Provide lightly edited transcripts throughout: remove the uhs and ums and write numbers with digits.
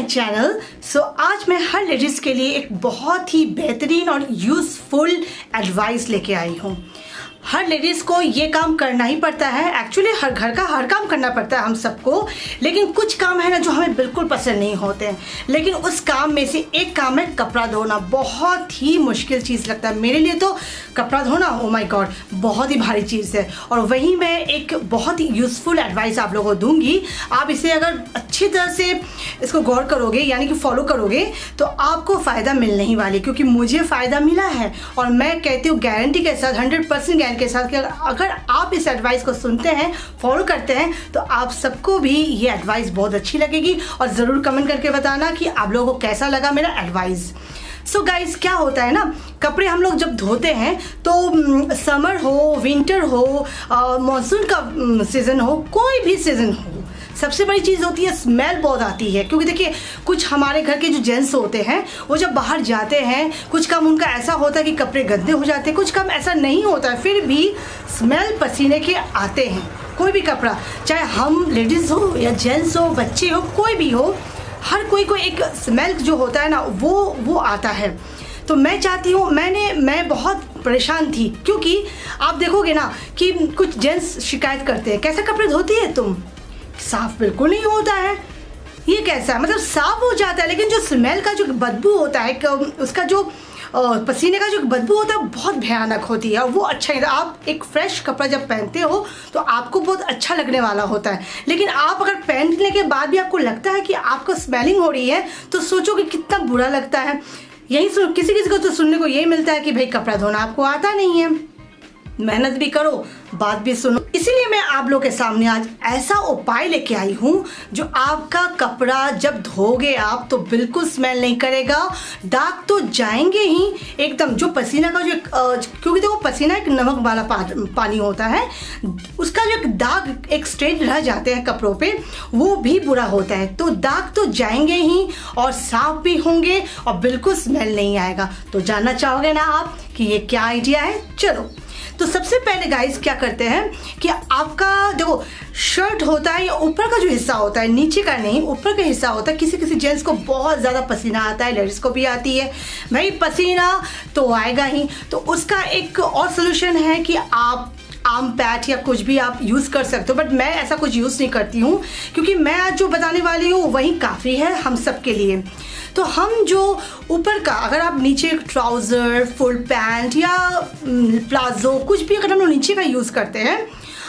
Channel. आज मैं हर ladies के लिए एक बहुत ही बेहतरीन और यूज़फुल एडवाइस लेके आई हूँ। हर लेडीज़ को ये काम करना ही पड़ता है। एक्चुअली हर घर का हर काम करना पड़ता है हम सबको, लेकिन कुछ काम है ना जो हमें बिल्कुल पसंद नहीं होते हैं। लेकिन उस काम में से एक काम है कपड़ा धोना। बहुत ही मुश्किल चीज़ लगता है मेरे लिए तो कपड़ा धोना। ओ माय गॉड, बहुत ही भारी चीज़ है। और वहीं मैं एक बहुत ही यूज़फुल एडवाइस आप लोगों को दूंगी। आप इसे अगर अच्छी तरह से इसको गौर करोगे यानी कि फॉलो करोगे तो आपको फ़ायदा मिलने ही वाली, क्योंकि मुझे फ़ायदा मिला है। और मैं कहती हूँ गारंटी के साथ 100% के साथ कि अगर आप इस एडवाइस को सुनते हैं, फॉलो करते हैं, तो आप सबको भी ये एडवाइस बहुत अच्छी लगेगी। और ज़रूर कमेंट करके बताना कि आप लोगों को कैसा लगा मेरा एडवाइस। सो गाइज, क्या होता है ना, कपड़े हम लोग जब धोते हैं तो समर हो, विंटर हो, मानसून का सीज़न हो, कोई भी सीज़न हो, सबसे बड़ी चीज़ होती है स्मेल बहुत आती है। क्योंकि देखिए, कुछ हमारे घर के जो जेंट्स होते हैं वो जब बाहर जाते हैं, कुछ काम उनका ऐसा होता है कि कपड़े गंदे हो जाते हैं, कुछ काम ऐसा नहीं होता है, फिर भी स्मेल पसीने के आते हैं। कोई भी कपड़ा, चाहे हम लेडीज़ हो या जेंट्स हो, बच्चे हो, कोई भी हो, हर कोई को एक स्मेल जो होता है ना वो आता है। तो मैं चाहती हूँ, मैं बहुत परेशान थी, क्योंकि आप देखोगे ना कि कुछ जेंट्स शिकायत करते हैं, कैसे कपड़े धोती है तुम, साफ बिल्कुल नहीं होता है। ये कैसा, मतलब साफ हो जाता है लेकिन जो स्मेल का जो बदबू होता है, उसका जो पसीने का जो बदबू होता है बहुत भयानक होती है। और वो अच्छा नहीं। आप एक फ्रेश कपड़ा जब पहनते हो तो आपको बहुत अच्छा लगने वाला होता है, लेकिन आप अगर पहनने के बाद भी आपको लगता है कि आपको स्मेलिंग हो रही है तो सोचो कि कितना बुरा लगता है। यही किसी को तो सुनने को यही मिलता है कि भाई कपड़ा धोना आपको आता नहीं है, मेहनत भी करो, बात भी सुनो। इसीलिए मैं आप लोग के सामने आज ऐसा उपाय लेके आई हूँ जो आपका कपड़ा जब धोगे आप तो बिल्कुल स्मेल नहीं करेगा। दाग तो जाएंगे ही एकदम, जो पसीना का जो क्योंकि देखो पसीना एक नमक वाला पानी होता है, उसका जो दाग एक स्ट्रेट रह जाते हैं कपड़ों पे, वो भी बुरा होता है। तो दाग तो जाएंगे ही और साफ भी होंगे और बिल्कुल स्मेल नहीं आएगा। तो जानना चाहोगे ना आप कि ये क्या आइडिया है? चलो, तो सबसे पहले गाइस क्या करते हैं कि आपका देखो शर्ट होता है या ऊपर का जो हिस्सा होता है, नीचे का नहीं, ऊपर का हिस्सा होता है। किसी किसी जेंट्स को बहुत ज़्यादा पसीना आता है, लेडीज़ को भी आती है। भाई पसीना तो आएगा ही, तो उसका एक और सोल्यूशन है कि आप आर्म पैड या कुछ भी आप यूज़ कर सकते हो। बट मैं ऐसा कुछ यूज़ नहीं करती हूँ, क्योंकि मैं आज जो बताने वाली हूँ वही काफ़ी है हम सब के लिए। तो हम जो ऊपर का, अगर आप नीचे ट्राउज़र, फुल पैंट या प्लाजो कुछ भी अगर हम लोग नीचे का यूज़ करते हैं,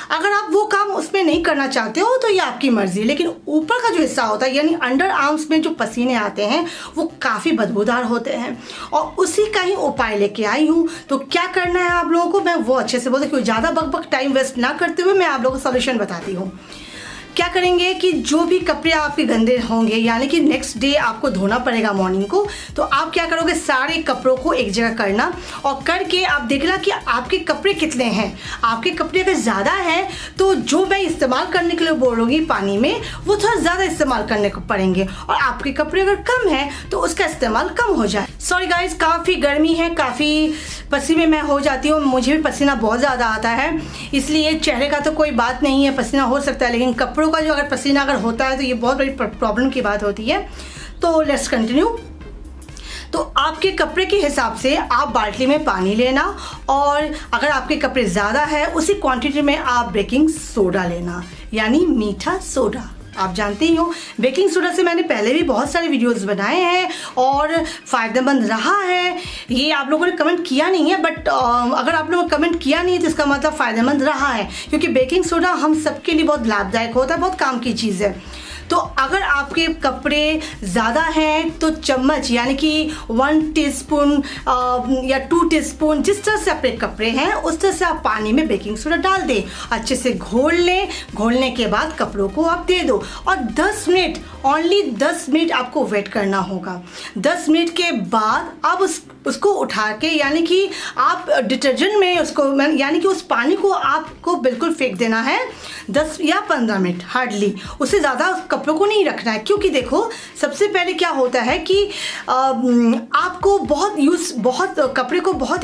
अगर आप वो काम उसमें नहीं करना चाहते हो तो ये आपकी मर्ज़ी। लेकिन ऊपर का जो हिस्सा होता है यानी अंडर आर्म्स में जो पसीने आते हैं वो काफ़ी बदबूदार होते हैं, और उसी का ही उपाय लेके आई हूँ। तो क्या करना है आप लोगों को, मैं वो अच्छे से बोलती हूँ, ज़्यादा बक टाइम वेस्ट ना करते हुए मैं आप लोगों को सोल्यूशन बताती हूँ। क्या करेंगे कि जो भी कपड़े आपके गंदे होंगे यानी कि नेक्स्ट डे आपको धोना पड़ेगा मॉर्निंग को, तो आप क्या करोगे, सारे कपड़ों को एक जगह करना और करके आप देखना कि आपके कपड़े कितने हैं। आपके कपड़े अगर ज़्यादा हैं तो जो मैं इस्तेमाल करने के लिए बोलूँगी पानी में, वो थोड़ा ज़्यादा इस्तेमाल करने को पड़ेंगे, और आपके कपड़े अगर कम हैं तो उसका इस्तेमाल कम हो जाए। सॉरी गाइज, काफ़ी गर्मी है, काफ़ी पसीने में हो जाती हूँ, मुझे भी पसीना बहुत ज़्यादा आता है, इसलिए चेहरे का तो कोई बात नहीं है, पसीना हो सकता है, लेकिन कपड़ों का जो अगर पसीना अगर होता है तो ये बहुत बड़ी प्रॉब्लम की बात होती है। तो लेट्स कंटिन्यू। तो आपके कपड़े के हिसाब से आप बाल्टी में पानी लेना, और अगर आपके कपड़े ज़्यादा है उसी क्वांटिटी में आप बेकिंग सोडा लेना, यानी मीठा सोडा। आप जानते ही हो बेकिंग सोडा से मैंने पहले भी बहुत सारे वीडियोस बनाए हैं और फ़ायदेमंद रहा है। ये आप लोगों ने कमेंट किया नहीं है, बट अगर आप लोगों ने कमेंट किया नहीं है तो इसका मतलब फ़ायदेमंद रहा है, क्योंकि बेकिंग सोडा हम सबके लिए बहुत लाभदायक होता है, बहुत काम की चीज़ है। तो अगर आपके कपड़े ज़्यादा हैं तो चम्मच यानी कि 1 टीस्पून या 2 टीस्पून, जिस तरह से आपके कपड़े हैं उस तरह से आप पानी में बेकिंग सोडा डाल दें, अच्छे से घोल लें। घोलने के बाद कपड़ों को आप दे दो और 10 मिनट, ओनली 10 मिनट आपको वेट करना होगा। 10 मिनट के बाद आप उस उसको उठा के यानी कि आप डिटर्जेंट में उसको यानी कि उस पानी को आपको बिल्कुल फेंक देना है 10 या 15 मिनट हार्डली, उससे ज़्यादा कपड़ों को नहीं रखना है। क्योंकि देखो सबसे पहले क्या होता है कि आपको बहुत कपड़े को बहुत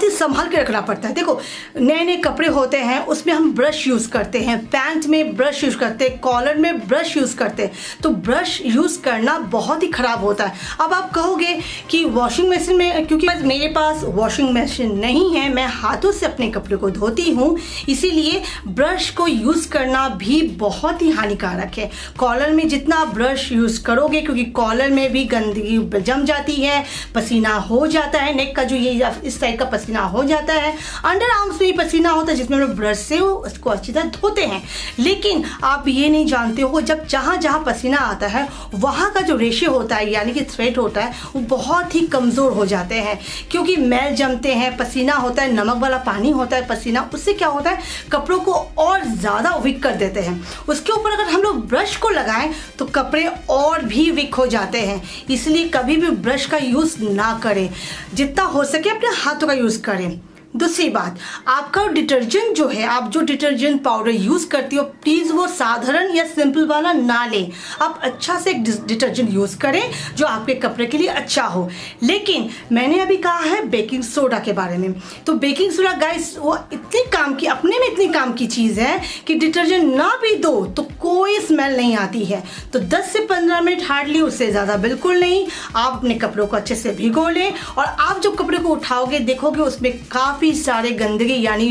ही संभाल के रखना पड़ता है। देखो नए नए कपड़े होते हैं उसमें हम ब्रश यूज़ करते हैं, पैंट में ब्रश यूज़ करते हैं, कॉलर में ब्रश यूज़ करते हैं, तो ब्रश यूज़ करना बहुत ही ख़राब होता है। अब आप कहोगे कि वॉशिंग मशीन में, क्योंकि मेरे पास वॉशिंग मशीन नहीं है, मैं हाथों से अपने कपड़े को धोती हूँ, इसीलिए ब्रश को यूज़ करना भी बहुत ही हानिकारक है। कॉलर में जितना आप ब्रश यूज़ करोगे, क्योंकि कॉलर में भी गंदगी जम जाती है, पसीना हो जाता है, नेक का जो ये इस टाइप का पसीना हो जाता है, अंडर आर्म्स में भी पसीना होता है जिसमें हम ब्रश से उसको अच्छी तरह धोते हैं। लेकिन आप ये नहीं जानते हो जब जहाँ जहाँ पसीना आता है वहाँ का जो रेशियो होता है यानी कि थ्रेड होता है वो बहुत ही कमज़ोर हो जाते हैं, क्योंकि मैल जमते हैं, पसीना होता है, नमक वाला पानी होता है पसीना, उससे क्या होता है कपड़ों को और ज़्यादा वीक कर देते हैं। उसके ऊपर अगर हम लोग ब्रश को लगाएं तो कपड़े और भी वीक हो जाते हैं, इसलिए कभी भी ब्रश का यूज़ ना करें, जितना हो सके अपने हाथों का यूज़ करें। दूसरी बात, आपका डिटर्जेंट जो है, आप जो डिटर्जेंट पाउडर यूज़ करती हो प्लीज़ वो साधारण या सिंपल वाला ना लें, आप अच्छा से एक डिटर्जेंट यूज़ करें जो आपके कपड़े के लिए अच्छा हो। लेकिन मैंने अभी कहा है बेकिंग सोडा के बारे में, तो बेकिंग सोडा गाइस वो इतनी काम की, अपने में इतनी काम की चीज़ है कि डिटर्जेंट ना भी दो तो कोई स्मेल नहीं आती है। तो 10 से 15 मिनट हार्डली, उससे ज़्यादा बिल्कुल नहीं। आप अपने कपड़ों को अच्छे से भिगो लें और आप जब कपड़े को उठाओगे देखोगे उसमें काफ़ी सारे गंदगी यानी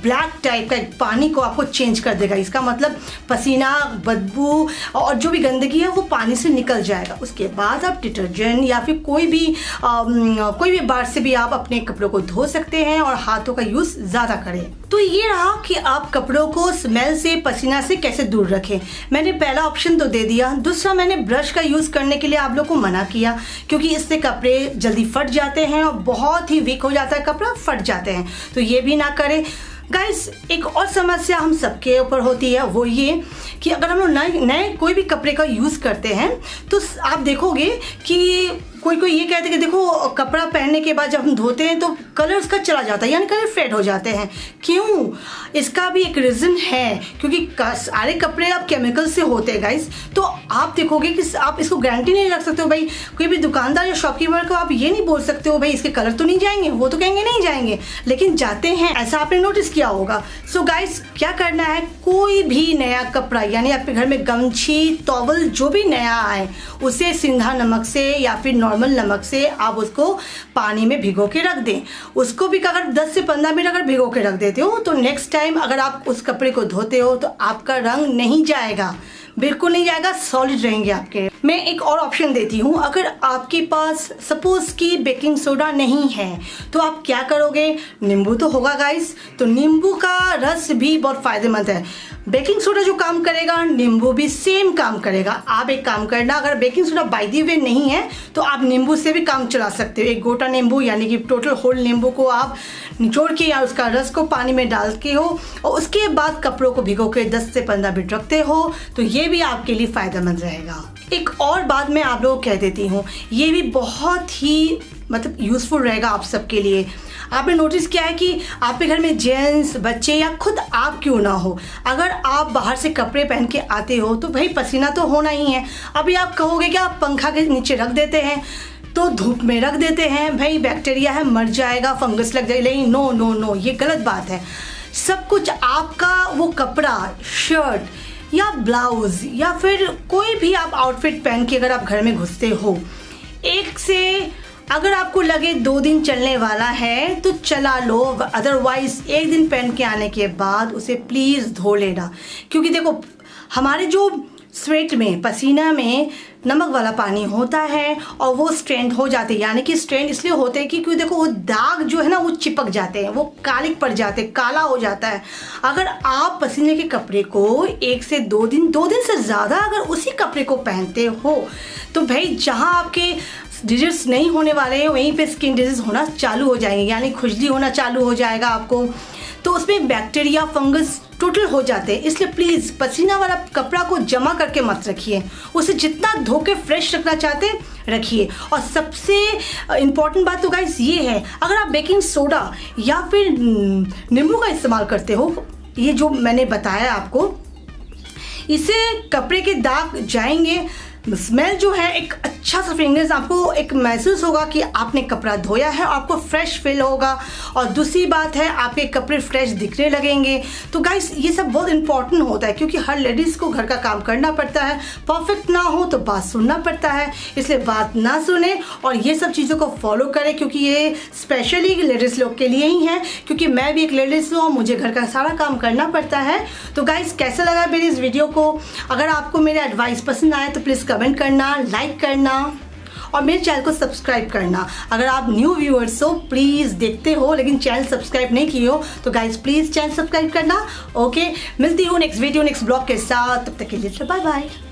ब्लैक टाइप का पानी को आपको चेंज कर देगा। इसका मतलब पसीना, बदबू और जो भी गंदगी है वो पानी से निकल जाएगा। उसके बाद आप डिटर्जेंट या फिर कोई भी बार से भी आप अपने कपड़ों को धो सकते हैं और हाथों का यूज़ ज़्यादा करें। तो ये रहा कि आप कपड़ों को स्मेल से, पसीना से कैसे दूर रखें। मैंने पहला ऑप्शन तो दे दिया। दूसरा, मैंने ब्रश का यूज़ करने के लिए आप लोग को मना किया क्योंकि इससे कपड़े जल्दी फट जाते हैं और बहुत ही वीक हो जाता है, कपड़ा फट जाते हैं, तो ये भी ना करें। गाइस एक और समस्या हम सबके ऊपर होती है, वो ये कि अगर हम लोग नए कोई भी कपड़े का यूज़ करते हैं तो आप देखोगे कि कोई ये कहते हैं कि देखो कपड़ा पहनने के बाद जब हम धोते हैं तो कलर उसका चला जाता है, यानी कलर फेड हो जाते हैं। क्यों? इसका भी एक रीज़न है, क्योंकि सारे कपड़े अब केमिकल से होते हैं गाइस। तो आप देखोगे कि आप इसको गारंटी नहीं रख सकते हो भाई, कोई भी दुकानदार या शॉपकीपर को आप ये नहीं बोल सकते हो भाई इसके कलर तो नहीं जाएंगे, वो तो कहेंगे नहीं जाएंगे, लेकिन जाते हैं, ऐसा आपने नोटिस किया होगा। सो गाइस क्या करना है, कोई भी नया कपड़ा यानी आपके घर में गमछी, टॉवल जो भी नया आए उसे सिंधा नमक से या फिर नॉर्मल नमक से आप उसको पानी में भिगो के रख दें। उसको भी अगर 10 से 15 मिनट अगर भिगो के रख देते हो तो नेक्स्ट टाइम अगर आप उस कपड़े को धोते हो तो आपका रंग नहीं जाएगा, बिल्कुल नहीं जाएगा, सॉलिड रहेंगे आपके। मैं एक और ऑप्शन देती हूँ, अगर आपके पास सपोज कि बेकिंग सोडा नहीं है तो आप क्या करोगे, नींबू तो होगा गाइस, तो नींबू का रस भी बहुत फ़ायदेमंद है। बेकिंग सोडा जो काम करेगा नींबू भी सेम काम करेगा। आप एक काम करना, अगर baking soda by the way नहीं है तो आप नींबू से भी काम चला सकते हो। एक गोटा नींबू यानी कि टोटल होल नींबू को आप निचोड़ के या उसका रस को पानी में डाल के हो और उसके बाद कपड़ों को भिगो के 10 से 15 मिनट रखते हो तो ये भी आपके लिए फ़ायदेमंद रहेगा। एक और बात मैं आप लोगों को कह देती हूँ, ये भी बहुत ही मतलब यूज़फुल रहेगा आप सबके लिए। आपने नोटिस किया है कि आपके घर में जेंट्स, बच्चे या खुद आप क्यों ना हो, अगर आप बाहर से कपड़े पहन के आते हो तो भाई पसीना तो होना ही है। अभी आप कहोगे कि आप पंखा के नीचे रख देते हैं तो धूप में रख देते हैं, भाई बैक्टीरिया है मर जाएगा, फंगस लग जाएगी। नहीं, नो नो नो, ये गलत बात है। सब कुछ आपका वो कपड़ा, शर्ट या ब्लाउज़ या फिर कोई भी आप आउटफिट पहन के अगर आप घर में घुसते हो, एक से अगर आपको लगे 2 दिन चलने वाला है तो चला लो, अदरवाइज 1 दिन पहन के आने के बाद उसे प्लीज़ धो लेना। क्योंकि देखो हमारे जो स्वेट में, पसीना में नमक वाला पानी होता है और वो स्ट्रेन हो जाते हैं, यानी कि स्ट्रेन इसलिए होते हैं कि क्योंकि देखो वो दाग जो है ना वो चिपक जाते हैं, वो कालिक पड़ जाते हैं, काला हो जाता है। अगर आप पसीने के कपड़े को 1 से 2 दिन से ज़्यादा अगर उसी कपड़े को पहनते हो तो भाई जहाँ आपके डिजीज़ नहीं होने वाले हैं वहीं पे स्किन डिजीज़ होना चालू हो जाएंगे, यानी खुजली होना चालू हो जाएगा आपको। तो उसमें बैक्टीरिया, फंगस टोटल हो जाते हैं। इसलिए प्लीज़ पसीना वाला कपड़ा को जमा करके मत रखिए, उसे जितना धो के फ्रेश रखना चाहते हैं रखिए। और सबसे इम्पॉर्टेंट बात तो गाइस ये है, अगर आप बेकिंग सोडा या फिर नींबू का इस्तेमाल करते हो, ये जो मैंने बताया आपको, इससे कपड़े के दाग जाएंगे, स्मेल जो है एक अच्छा सा फ्रेगनेंस आपको एक महसूस होगा कि आपने कपड़ा धोया है, आपको फ्रेश फील होगा। और दूसरी बात है, आपके कपड़े फ्रेश दिखने लगेंगे। तो गाइस ये सब बहुत इंपॉर्टेंट होता है, क्योंकि हर लेडीज़ को घर का काम करना पड़ता है, परफेक्ट ना हो तो बात सुनना पड़ता है। इसलिए बात ना सुने और ये सब चीज़ों को फॉलो करें, क्योंकि ये स्पेशली लेडीज़ लोग के लिए ही है, क्योंकि मैं भी एक लेडीज़ हूँ, मुझे घर का सारा काम करना पड़ता है। तो गाइस कैसा लगा मेरी इस वीडियो को? अगर आपको मेरे एडवाइस पसंद आए तो प्लीज़ कमेंट करना, लाइक करना और मेरे चैनल को सब्सक्राइब करना। अगर आप न्यू व्यूअर्स हो, प्लीज़ देखते हो लेकिन चैनल सब्सक्राइब नहीं किए हो, तो गाइस प्लीज़ चैनल सब्सक्राइब करना। ओके, मिलती हूँ नेक्स्ट वीडियो नेक्स्ट ब्लॉग के साथ, तब तक के लिए बाय बाय।